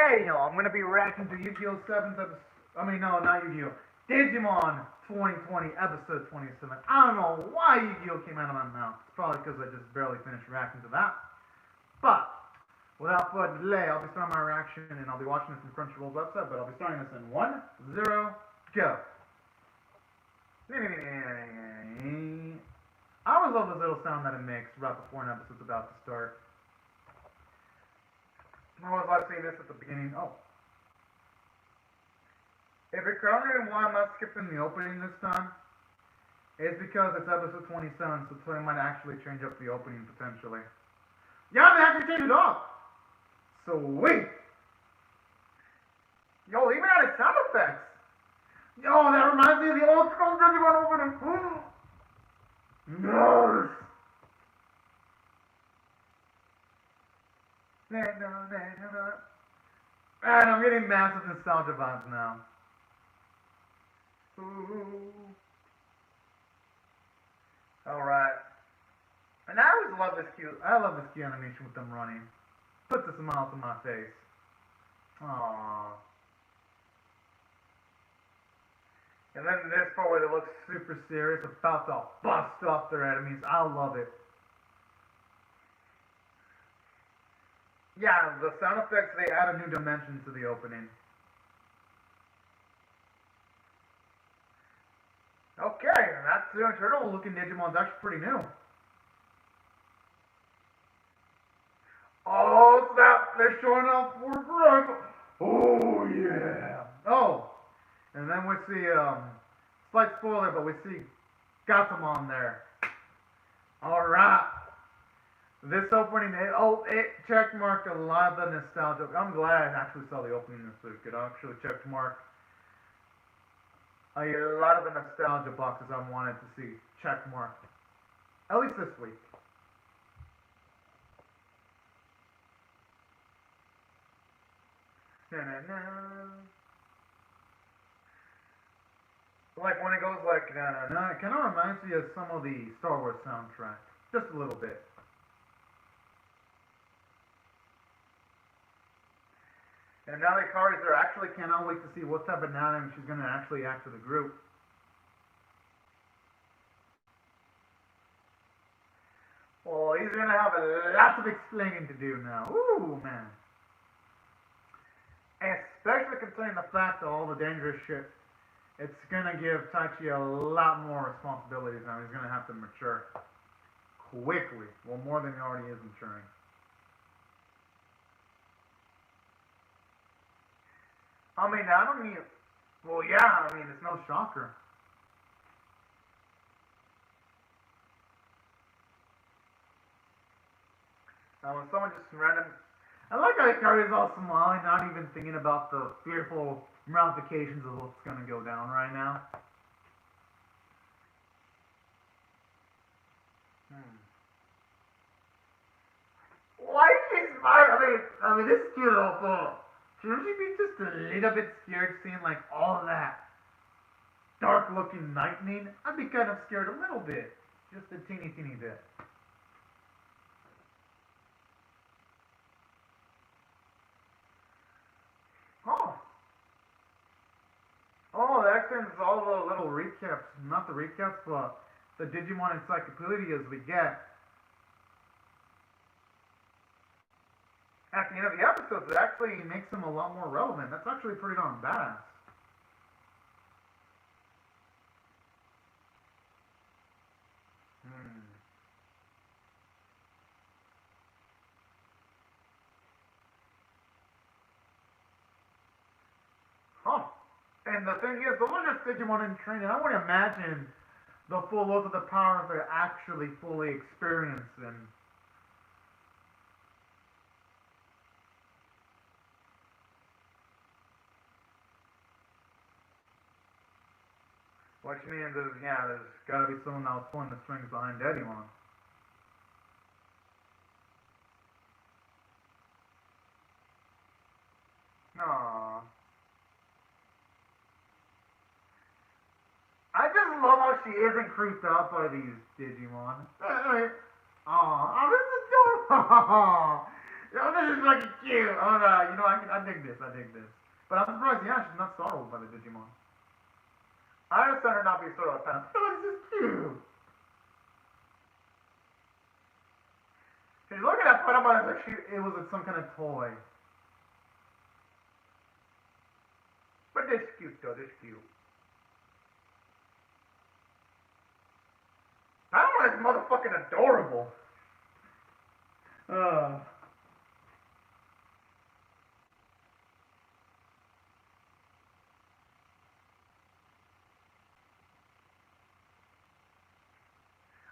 I'm gonna be reacting to Yu-Gi-Oh! 7th episode. I mean, no, not Yu-Gi-Oh! Digimon 2020, episode 27. I don't know why Yu-Gi-Oh! Came out of my mouth. It's probably because I just barely finished reacting to that. But, without further delay, I'll be starting my reaction, and I'll be watching this from Crunchyroll's website, but I'll be starting this in 1, 0, go. I always love this little sound that it makes right before an episode's about to start. I always like seeing this at the beginning. Oh. If you're wondering why I'm not skipping the opening this time, it's because it's episode 27, so I might actually change up the opening potentially. Yeah, they actually changed it up! Sweet! Yo, even added sound effects! Yo, that reminds me of the old school Digimon opening! Nice! And I'm getting massive nostalgia vibes now. Alright. And I always love this cute. I love this cute animation with them running. Puts a smile to my face. Aww. And then this part where they look super serious, about to bust off their enemies. I love it. Yeah, the sound effects, they add a new dimension to the opening. Okay, that's the turtle looking Digimon's actually pretty new. Oh, snap! They're showing off for forever. Oh, yeah. Oh, and then we see, slight spoiler, but we see Gatomon there. Alright. This opening, it checkmarked a lot of the nostalgia. I'm glad I actually saw the opening this week. It actually checkmarked a lot of the nostalgia boxes I wanted to see checkmarked. At least this week. Like when it goes like it kind of reminds me of some of the Star Wars soundtrack. Just a little bit. And now that Kari's there, actually cannot wait to see what type of anime she's going to actually add to the group. Well, he's going to have lots of explaining to do now. Ooh, man. And especially considering the fact of all the dangerous shit, it's going to give Taichi a lot more responsibilities now. He's going to have to mature quickly. Well, more than he already is maturing. I mean, I don't need... Well, yeah, I mean, it's no shocker. When someone just random... I like how Hikari's all smiling, not even thinking about the fearful ramifications of what's going to go down right now. Why is she smiling? I mean, this is cute little fool. Shouldn't she be just a little bit scared seeing like all of that dark looking lightning? I'd be kind of scared a little bit. Just a teeny bit. Oh. Oh, that extends all the little recaps. Not the recaps, but the Digimon encyclopedias we get. At the end of the episodes, it actually makes them a lot more relevant. That's actually pretty darn badass. Huh. And the thing is, those are just Digimon in training. I wouldn't imagine the full load of the powers they're actually fully experiencing. Which means there's gotta be someone else pulling the strings behind Digimon. Aww. I just love how she isn't creeped out by these Digimon. Aww, this is adorable. Oh, this is fucking cute. Oh no, you know I dig this. I dig this. But I'm surprised. Yeah, she's not startled by the Digimon. I understand her not being startled by Patamon. Oh, this is cute. She's looking at Patamon as if it was some kind of toy. But this cute though. This cute. Patamon is motherfucking adorable.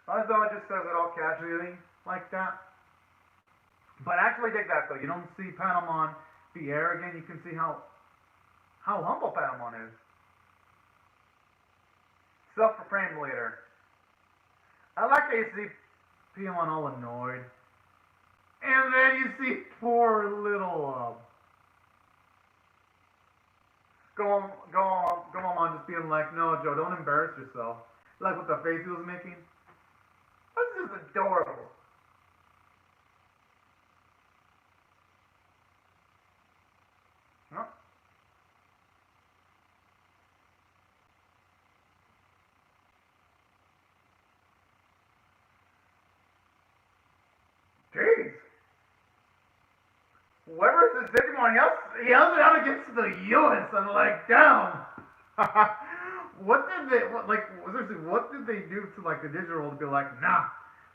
Although it just says it all casually like that. But I actually dig that though. You don't see Patamon be arrogant. You can see how humble Patamon is. Self-proclaimed leader. I like how you see Patamon all annoyed. And then you see poor little Gomamon just being like, no, Joe, don't embarrass yourself. Like with the face he was making. This is adorable. Huh? Jeez. Whoever's this Digimon, he yells it out against the US. I'm like, damn. What did they do to like the digital to be like, nah,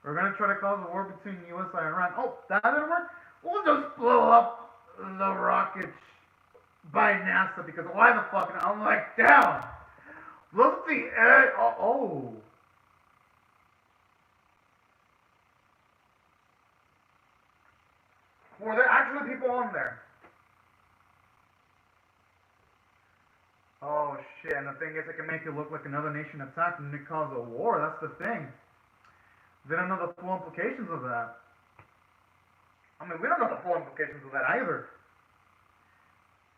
we're gonna try to cause a war between US and Iran. Oh, that didn't work? We'll just blow up the rockets by NASA because why the fuck not? I'm like, damn. Look at the edge. Oh. Were there actually people on there? Oh shit, and the thing is it can make it look like another nation attacked and it cause a war, that's the thing. They don't know the full implications of that. I mean, we don't know the full implications of that either.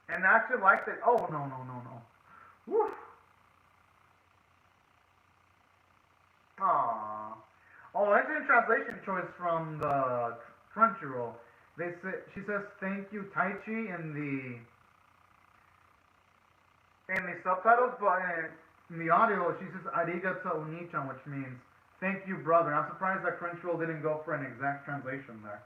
And I actually like that. Oh, no. Woo. Aww. Oh, that's a translation choice from the Crunchyroll. She says thank you Taichi in the subtitles, but in the audio she says arigato unichan, which means thank you brother. I'm surprised that Crunchyroll didn't go for an exact translation there.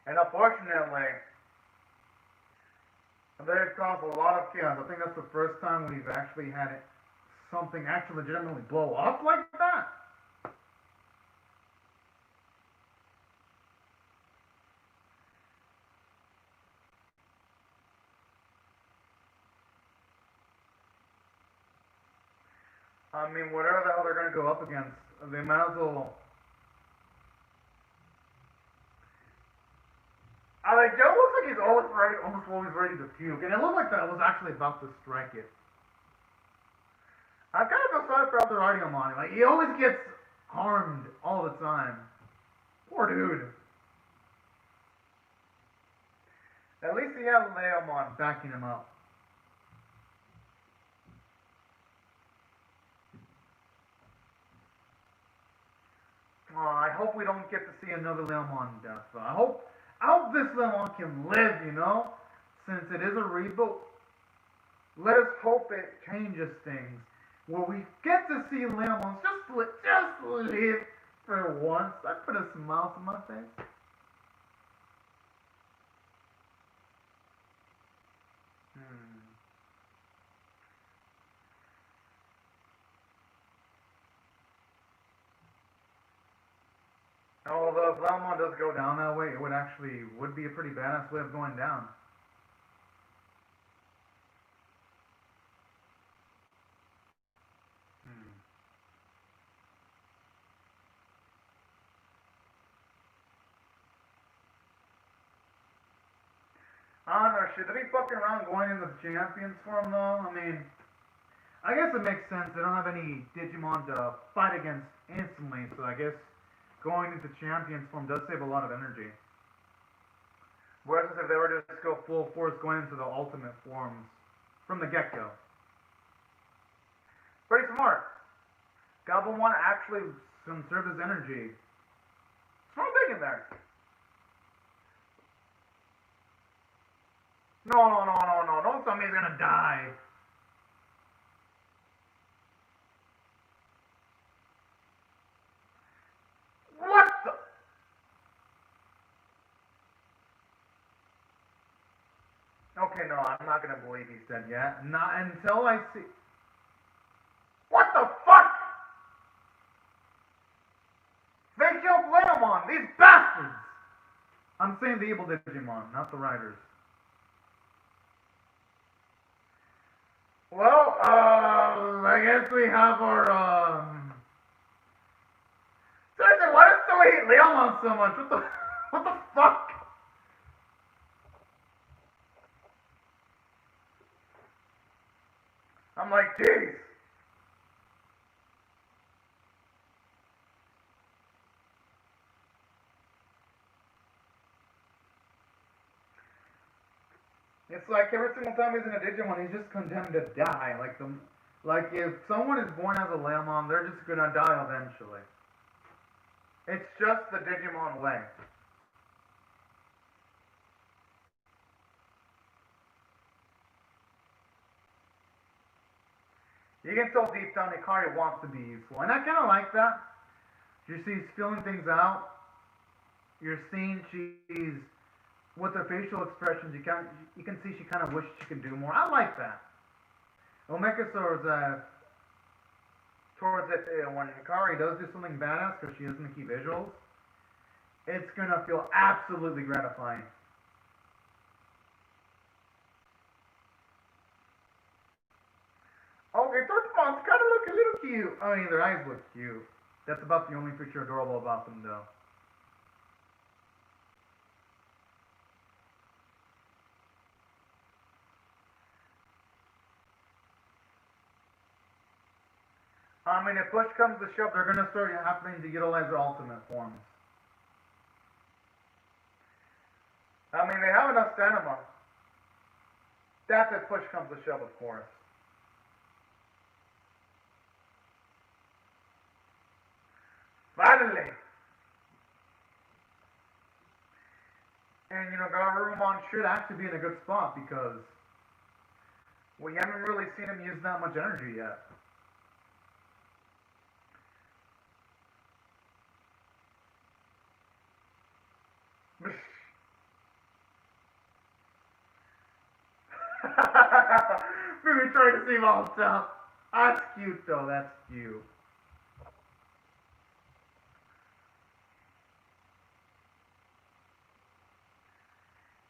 And unfortunately, they've caused a lot of chaos. I think that's the first time we've actually had something actually legitimately blow up like that. I mean, whatever the hell they're going to go up against, they might as well. I like Joe looks like he's almost ready to puke, and it looked like that was actually about to strike it. I kind of feel sorry for other Audiomon. Like he always gets harmed all the time. Poor dude. At least he has Leomon backing him up. I hope we don't get to see another Leomon death. I hope this Leomon can live, you know? Since it is a reboot, let us hope it changes things. Where we get to see Leomon just live for once. I put a smile on my face. Although if Leomon does go down that way, it would be a pretty badass way of going down. I don't know, should they be fucking around going in the champions form though? I mean, I guess it makes sense. They don't have any Digimon to fight against instantly, so I guess going into champions form does save a lot of energy. Whereas if they were to just go full force going into the ultimate forms. from the get-go. Pretty smart. Gabumon actually conserves his energy. Smart thinking there. No. Don't tell me he's gonna die. What the? Okay, no, I'm not gonna believe he's dead yet. Not until I see. What the fuck? They killed Leomon, these bastards! I'm saying the evil Digimon, not the riders. Well, I guess we have our, Seriously, why does somebody hate Leomon so much? What the fuck? I'm like, jeez. It's like every single time he's in a Digimon, he's just condemned to die. Like if someone is born as a Leomon, they're just gonna die eventually. It's just the Digimon way. You can tell deep down Hikari wants to be useful, and I kind of like that. You see, she's feeling things out. You're seeing she's with her facial expressions. You can see she kind of wishes she could do more. I like that. It'll make her towards it when Hikari does do something badass because she has Mickey visuals. It's gonna feel absolutely gratifying. Okay, Torchmon's kind of look a little cute. I mean, their eyes look cute. That's about the only feature adorable about them, though. I mean, if push comes to shove, they're gonna start happening to utilize their ultimate forms. I mean, they have enough stamina. That's if push comes to shove, of course. Finally! And, Garurumon should actually be in a good spot because we haven't really seen him use that much energy yet. Maybe trying to save all himself. That's cute, though. That's cute.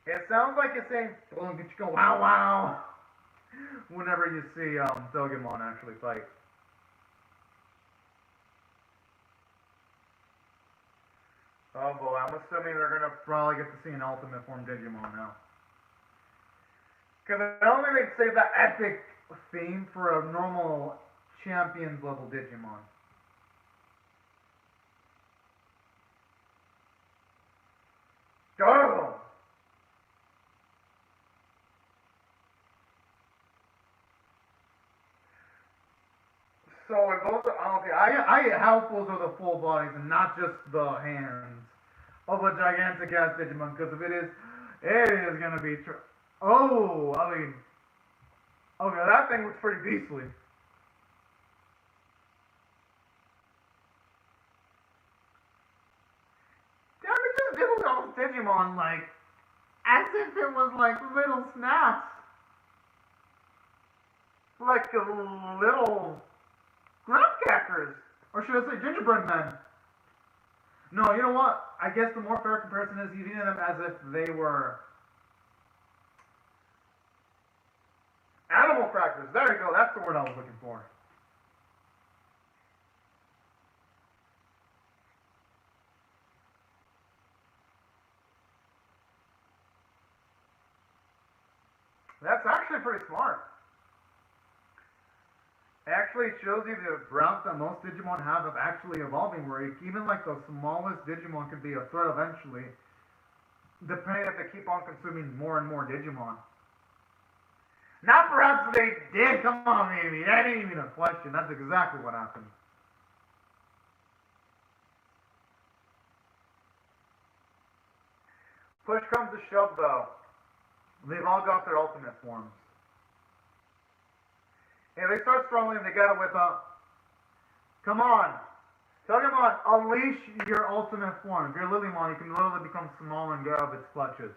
It sounds like you're saying, "Oh, get you go, wow, wow," whenever you see Digimon actually fight. Oh boy, I'm assuming they're gonna probably get to see an ultimate form Digimon now. Because I don't think they'd save that epic theme for a normal Champions level Digimon. Go! So if those are, okay, I get how those are the full bodies and not just the hands of a gigantic ass Digimon, because if it is gonna be oh, I mean, okay, that thing was pretty beastly. Damn, it just nibbled on Digimon like, as if it was like little snacks. Like a little graham crackers. Or should I say gingerbread men? No, you know what? I guess the more fair comparison is eating them as if they were animal crackers. There you go. That's the word I was looking for. That's actually pretty smart. It actually shows you the route that most Digimon have of actually evolving, where even like the smallest Digimon could be a threat eventually, depending if they keep on consuming more and more Digimon. Not perhaps they did. Come on, baby. That ain't even a question. That's exactly what happened. Push comes to shove, though. They've all got their ultimate forms. Hey, they start struggling. They gotta whip up. Come on. Pokemon, unleash your ultimate form. If you're Lilymon, you can literally become small and get out of its clutches.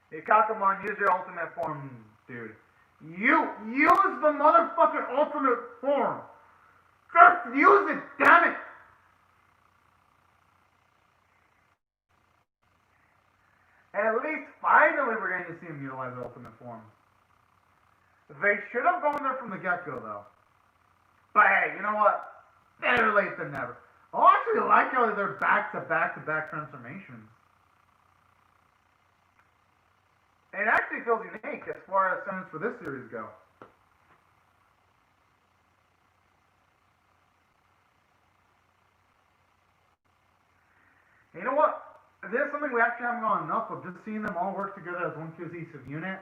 Hey, Kakamon, use your ultimate form, dude. You use the motherfucking ultimate form. Just use it, damn it. And at least finally we're going to see him utilize the ultimate form. They should have gone there from the get-go, though. But hey, you know what? Better late than never. I actually like how they're back-to-back-to-back transformations. It actually feels unique as far as sense for this series go. You know what? There's something we actually haven't gone enough of. Just seeing them all work together as one cohesive unit.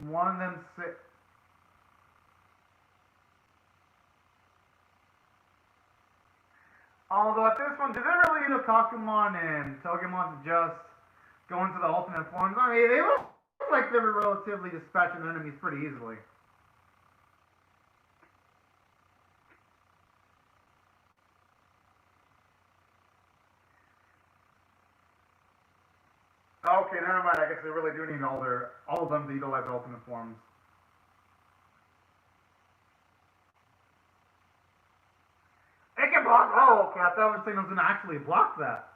One of them sit. Although at this one, did they really need Kakumon and Togemon to just go into the ultimate forms? I mean, they look like they were relatively dispatching enemies pretty easily. Okay, never mind. I guess they really do need all of them to utilize the ultimate forms. It can block. Oh, okay. I thought it was saying it was gonna actually block that.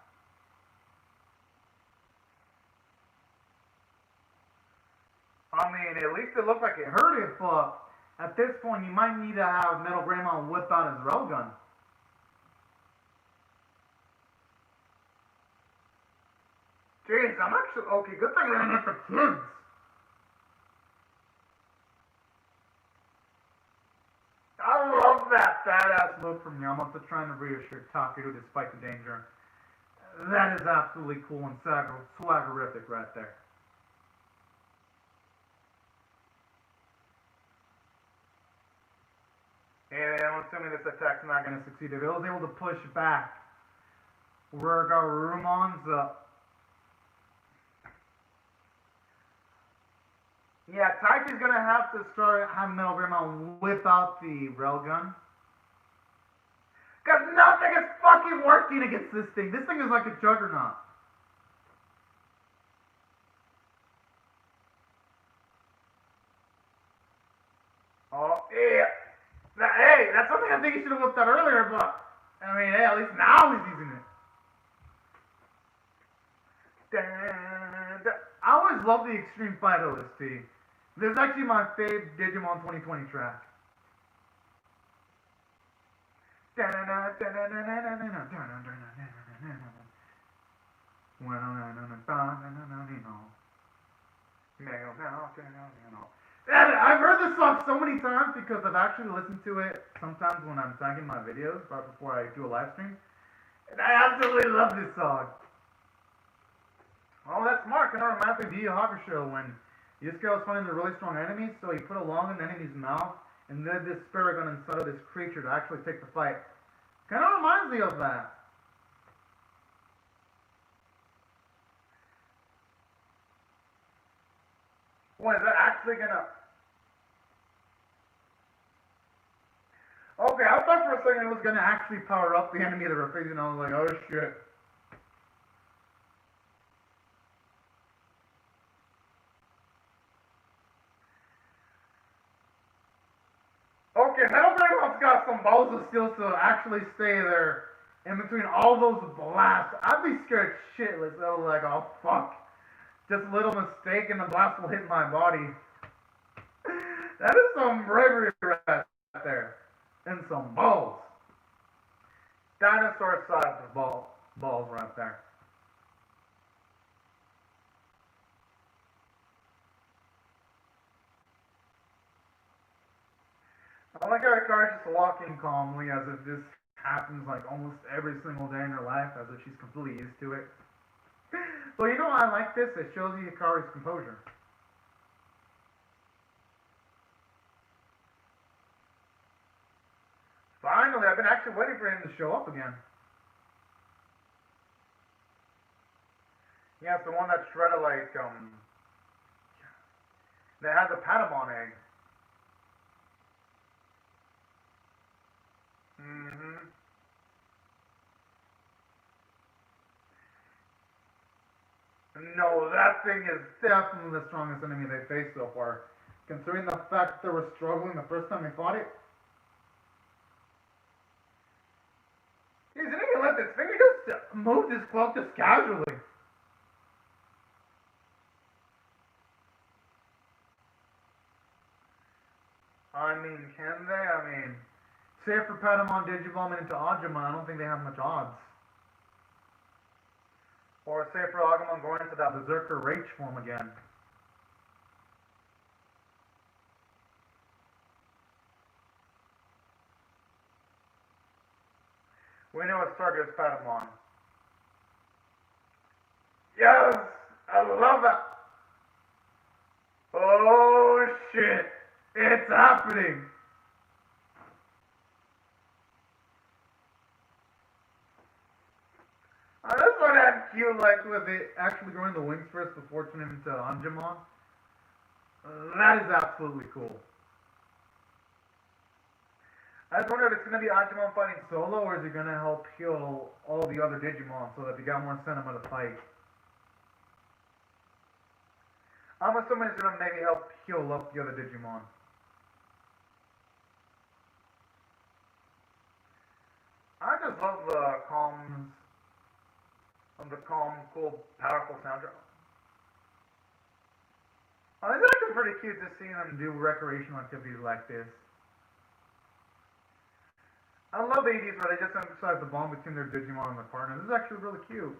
I mean, at least it looked like it hurt it, but at this point, you might need to have Metal Grandma whip out his railgun. Jeez, I'm actually okay. Good thing I didn't hit the kids. I love that badass look from Yamato trying to reassure Takeru despite the danger. That is absolutely cool and swaggerific right there. And I'm assuming this attack's not going to succeed. If it was able to push back where Garurumon's yeah, Taichi's going to have to start having Metal Grandma whip out the railgun. Because nothing is fucking working against this thing. This thing is like a juggernaut. Oh, yeah. Hey, that's something I think he should have whipped out earlier, but, I mean, hey, at least now he's using it. I always love the Extreme Fight OST. This is actually my favorite Digimon 2020 track. I've heard this song so many times because I've actually listened to it sometimes when I'm tagging my videos right before I do a live stream. And I absolutely love this song. Oh, that's smart. Kind of reminds me of Yu Yu Hakusho when Yusuke was finding the really strong enemies, so he put a lung in the enemy's mouth and then this spirit gun inside of this creature to actually take the fight. Kind of reminds me of that. What, is that actually gonna... Okay, I thought for a second it was gonna actually power up the enemy that we're facing. I was like, oh shit. Okay, Metal Dragon's got some balls of steel to actually stay there in between all those blasts. I'd be scared shitless. I was like, oh fuck. Just a little mistake and the blast will hit my body. That is some bravery right there. And some balls. Dinosaur size of balls right there. I like how Hikari's just walking calmly as if this happens like almost every single day in her life, as if she's completely used to it. But you know why I like this? It shows you Hikari's composure. finally, I've been actually waiting for him to show up again. Yeah, it's the one that shredded like, that has a Patamon egg. Mm-hmm. No, that thing is definitely the strongest enemy they faced so far. Considering the fact that they were struggling the first time they fought it. He didn't even let his finger just move his cloak just casually. I mean, can they? I mean, say for Patamon Digivolving into Agumon, I don't think they have much odds. Or say for Agumon going into that Berserker Rage form again. We know it's target is Patamon. Yes! I love that! Oh shit! It's happening! This one had cute, like, with it actually growing the wings first before turning into Angemon. That is absolutely cool. I just wonder if it's going to be Angemon fighting solo, or is he going to help heal all the other Digimon so that they got more sentiment to fight? I'm assuming it's going to maybe help heal up the other Digimon. I just love the calm, cool, powerful soundtrack. It's actually pretty cute to see them do recreational activities like this. I love the EDs where they just emphasize the bond between their Digimon and their partner. This is actually really cute.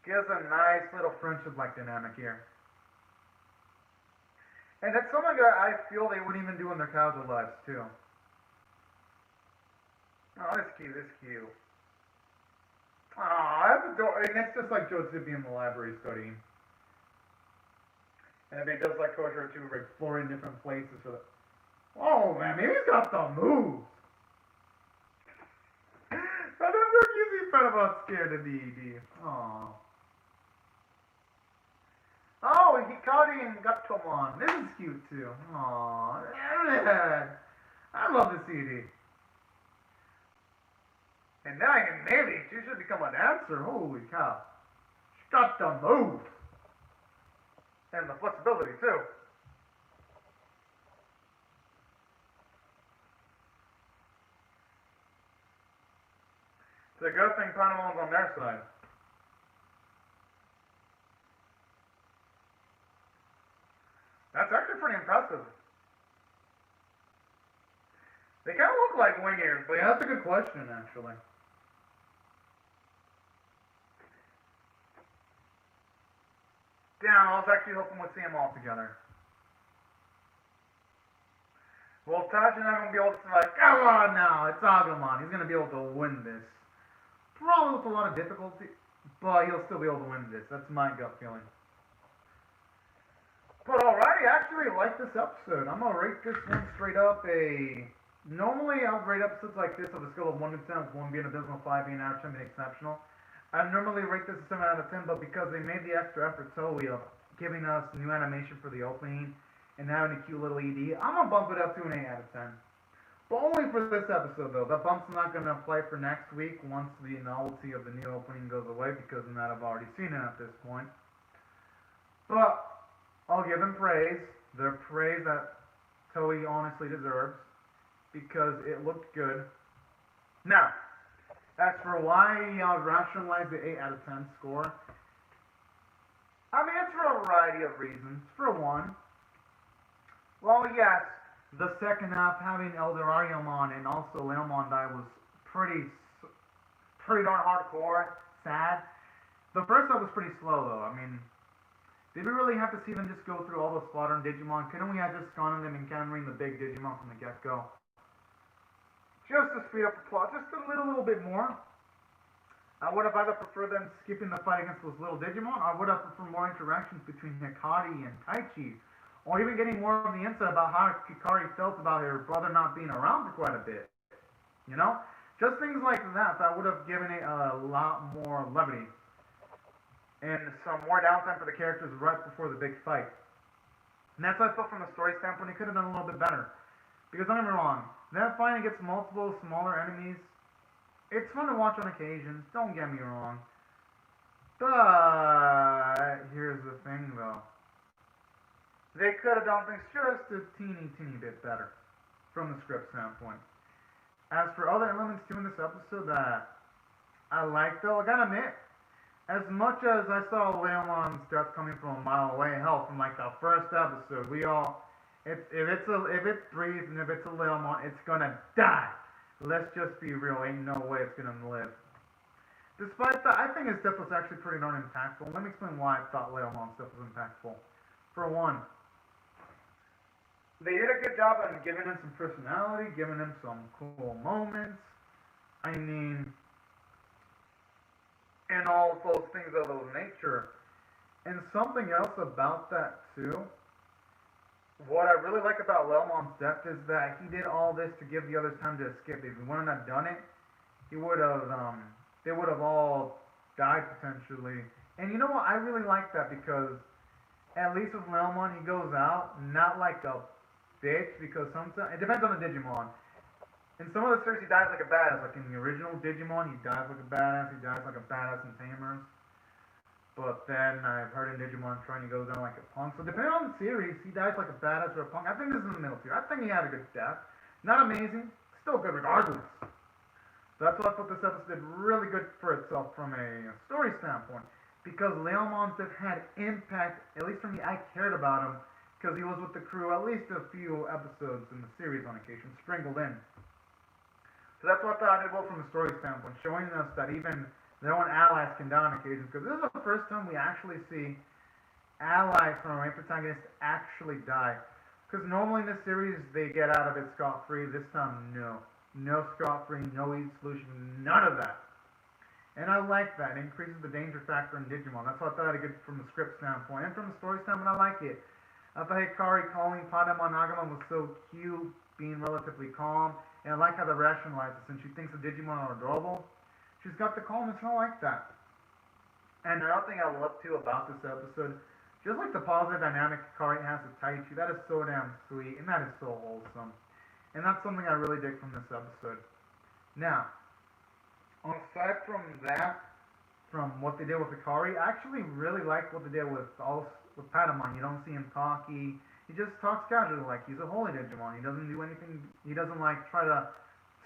Gives a nice little friendship-like dynamic here. And that's something that I feel they wouldn't even do in their casual lives, too. Oh, that's cute, that's cute. Aw, that's adorable. And it's just like Jotsubi in the library studying. And if he does like Kosher too, exploring different places for the... Oh, man, maybe he's got the moves. I never usually felt about scared of the ED. Aww. Oh, Hikari and Gatomon. This is cute too. Aww. I love this ED. And now maybe she should become a dancer. Holy cow. She's got the moves. And the flexibility too. It's a good thing Panamon's on their side. That's actually pretty impressive. They kind of look like wing ears, but yeah, that's a good question, actually. Damn, I was actually hoping we'd see them all together. Well, Tasha's not going to be able to, like, come on now, it's Agumon. He's going to be able to win this. Probably with a lot of difficulty, but he'll still be able to win this. That's my gut feeling. But alrighty, I actually like this episode. I'm going to rate this one straight up a... Normally, I would rate episodes like this on a scale of 1 to 10, with 1 being abysmal, 5 being out of 10 being exceptional. I normally rate this a 7 out of 10, but because they made the extra effort Toei of giving us new animation for the opening and having a cute little ED, I'm going to bump it up to an 8 out of 10. But only for this episode, though. That bump's not going to apply for next week once the novelty of the new opening goes away, because of that I've already seen it at this point. But I'll give them praise. Their praise that Toei honestly deserves, because it looked good. Now, as for why I rationalize the 8 out of 10 score, I mean, it's for a variety of reasons. For one, well, yes, the second half having Eldorariumon and also Leomon die was pretty darn hardcore, sad. The first half was pretty slow, though. I mean, did we really have to see them just go through all those slaughtering Digimon? Couldn't we have just gone on them encountering the big Digimon from the get-go? Just to speed up the plot, just a little bit more. I would have either preferred them skipping the fight against those little Digimon, or I would have preferred more interactions between Hikari and Taichi, or even getting more of the insight about how Hikari felt about her brother not being around for quite a bit. You know? Just things like that would have given it a lot more levity. And some more downtime for the characters right before the big fight. And that's what I felt from the story standpoint. He could have done a little bit better. Because don't get me wrong, that fight against multiple smaller enemies, it's fun to watch on occasions, don't get me wrong. But here's the thing though. They could have done things just a teeny bit better from the script standpoint. As for other elements too in this episode that I liked though, I gotta admit, as much as I saw Leomon's death coming from a mile away, hell, from like the first episode, we all, if it breathes and if it's a Leomon, it's gonna die. Let's just be real, ain't no way it's gonna live. Despite that, I think his death was actually pretty darn impactful. Let me explain why I thought Leomon's death was impactful. For one, they did a good job of giving him some personality, giving him some cool moments. I mean, and all those things of those nature. And something else about that too, what I really like about Leomon's death is that he did all this to give the others time to escape. If he wouldn't have done it, he would have, they would have all died potentially. And you know what, I really like that because at least with Leomon, he goes out, not like a bitch, because sometimes, it depends on the Digimon. In some of the series, he dies like a badass. Like in the original Digimon, he dies like a badass. He dies like a badass in Tamers. But then I've heard in Digimon trying, he goes down like a punk. So depending on the series, he dies like a badass or a punk. I think this is in the middle tier. I think he had a good death. Not amazing, still good regardless. So that's why I thought this episode did really good for itself from a story standpoint. Because Leomon's death had impact, at least for me, I cared about him. Because he was with the crew at least a few episodes in the series on occasion, sprinkled in. So that's what I thought I did well from a story standpoint, showing us that even their own allies can die on occasion. Because this is the first time we actually see allies from our main protagonist actually die. Because normally in this series, they get out of it scot-free. This time, no. No scot-free, no easy solution, none of that. And I like that. It increases the danger factor in Digimon. That's what I thought I did good from the script standpoint. And from the story standpoint, I like it. I thought Hikari calling Patamon Nagamon was so cute, being relatively calm. And I like how they rationalize it. Since she thinks the Digimon are adorable, she's got the calmness, and I like that. And another thing I love too about this episode, just like the positive dynamic Hikari has with Taichi, that is so damn sweet, and that is so wholesome. And that's something I really dig from this episode. Now, aside from that, from what they did with Hikari, I actually really like what they did with Patamon. You don't see him cocky. He just talks casually like he's a holy Digimon. He doesn't do anything, he doesn't like try to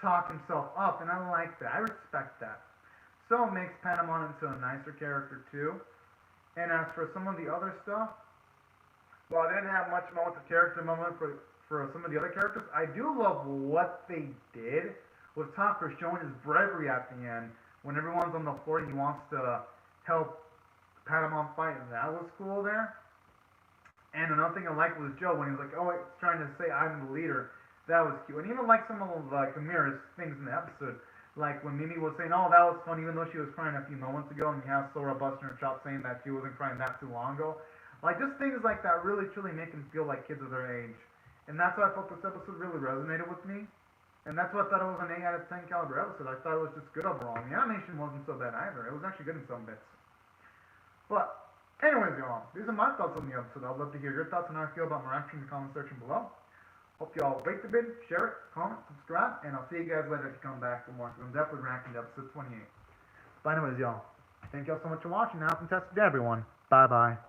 talk himself up, and I like that. I respect that. So it makes Patamon into a nicer character too. And as for some of the other stuff, while I didn't have much moments of character moment for some of the other characters, I do love what they did with Takara showing his bravery at the end. When everyone's on the floor, he wants to help Patamon fight, and that was cool there. And another thing I liked was Joe, when he was like, oh, he's trying to say I'm the leader. That was cute. And even like some of Kamira's things in the episode. Like when Mimi was saying, oh, that was fun, even though she was crying a few moments ago, and you have Sora busting her chops saying that she wasn't crying that too long ago. Like, just things like that really, truly make them feel like kids of their age. And that's why I thought this episode really resonated with me. And that's why I thought it was an 8 out of 10 caliber episode. I thought it was just good overall. And the animation wasn't so bad either. It was actually good in some bits. But anyways, y'all, these are my thoughts on the episode. I'd love to hear your thoughts on how I feel about my reaction in the comment section below. Hope y'all rate the vid, share it, comment, subscribe, and I'll see you guys later if you come back for more. I'm definitely reacting to episode 28. But anyways, y'all, thank y'all so much for watching. Have a fantastic day, everyone. Bye-bye.